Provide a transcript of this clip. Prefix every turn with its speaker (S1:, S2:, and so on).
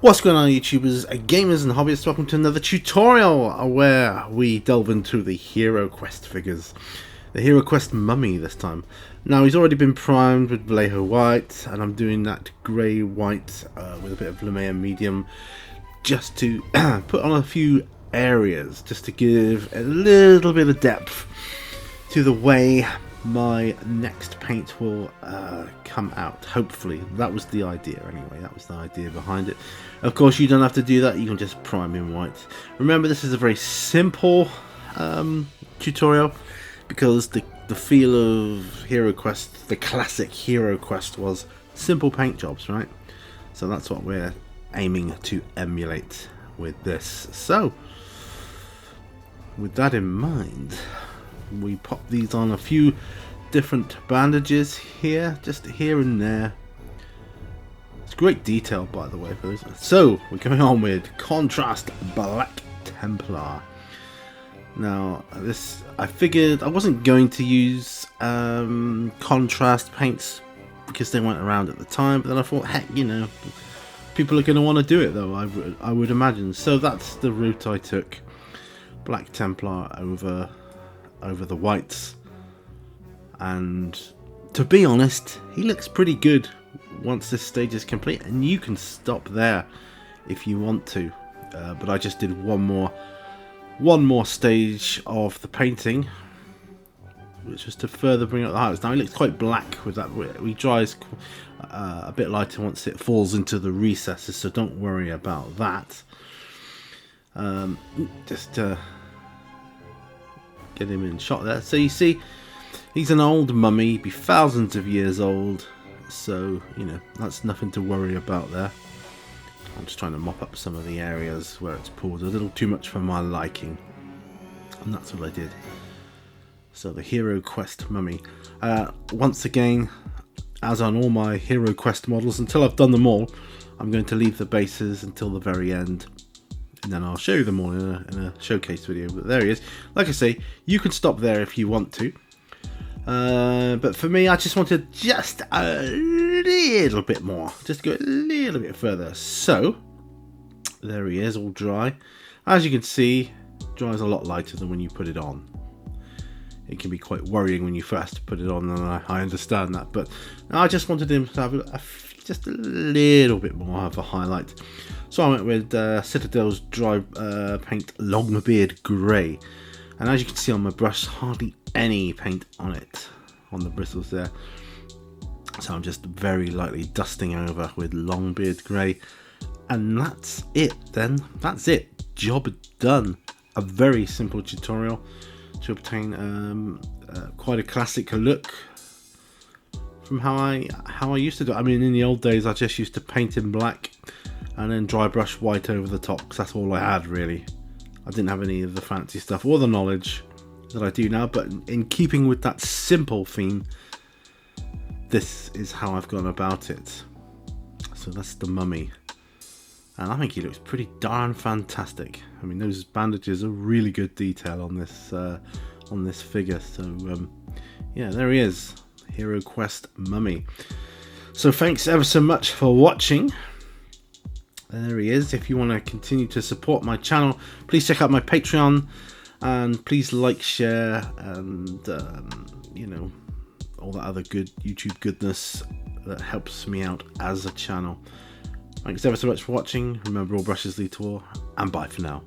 S1: What's going on, YouTubers, gamers and hobbyists? Welcome to another tutorial where we delve into the Heroquest figures. The Heroquest mummy this time. Now, he's already been primed with Vallejo white, and I'm doing that grey white with a bit of Lamea medium just to put on a few areas, just to give a little bit of depth to the way my next paint will come out. Hopefully, that was the idea anyway. That was the idea behind it. Of course, you don't have to do that. You can just prime in white. Remember, this is a very simple tutorial because the feel of Heroquest, the classic Heroquest, was simple paint jobs, right? So that's what we're aiming to emulate with this. So, with that in mind, we pop these on a few different bandages here, just here and there. It's great detail, by the way, for this. So we're going on with Contrast Black Templar. Now, this, I figured I wasn't going to use contrast paints because they weren't around at the time, but then I thought, heck, you know, people are going to want to do it though, I would imagine. So that's the route I took. Black Templar over the whites, and to be honest, he looks pretty good once this stage is complete, and you can stop there if you want to, but I just did one more stage of the painting, which was to further bring up the highlights. Now he looks quite black with that. He dries a bit lighter once it falls into the recesses, so don't worry about that. Just get him in shot there. So you see, he's an old mummy, be thousands of years old, so you know that's nothing to worry about there. I'm just trying to mop up some of the areas where it's poured a little too much for my liking, and that's what I did. So the Heroquest mummy, once again, as on all my Heroquest models, until I've done them all, I'm going to leave the bases until the very end, and then I'll show you them all in a showcase video. But there he is. Like I say, you can stop there if you want to. But for me, I just wanted just a little bit more. Just go a little bit further. So, there he is, all dry. As you can see, dries a lot lighter than when you put it on. It can be quite worrying when you first put it on, and I understand that. But I just wanted him to have just a little bit more of a highlight. So I went with Citadel's dry paint Longbeard Grey, and as you can see on my brush, hardly any paint on it, on the bristles there. So I'm just very lightly dusting over with Longbeard Grey, and that's it then. That's it. Job done. A very simple tutorial to obtain quite a classic look from how I used to do it. I mean, in the old days, I just used to paint in black and then dry brush white over the top, because that's all I had really. I didn't have any of the fancy stuff or the knowledge that I do now, but in keeping with that simple theme, this is how I've gone about it. So that's the mummy, and I think he looks pretty darn fantastic. I mean, those bandages are really good detail on this figure. So yeah, there he is, Heroquest mummy. So thanks ever so much for watching. There he is. If you want to continue to support my channel, please check out my Patreon, and please like, share, and you know, all that other good YouTube goodness that helps me out as a channel. Thanks ever so much for watching. Remember, all brushes lead to war, and bye for now.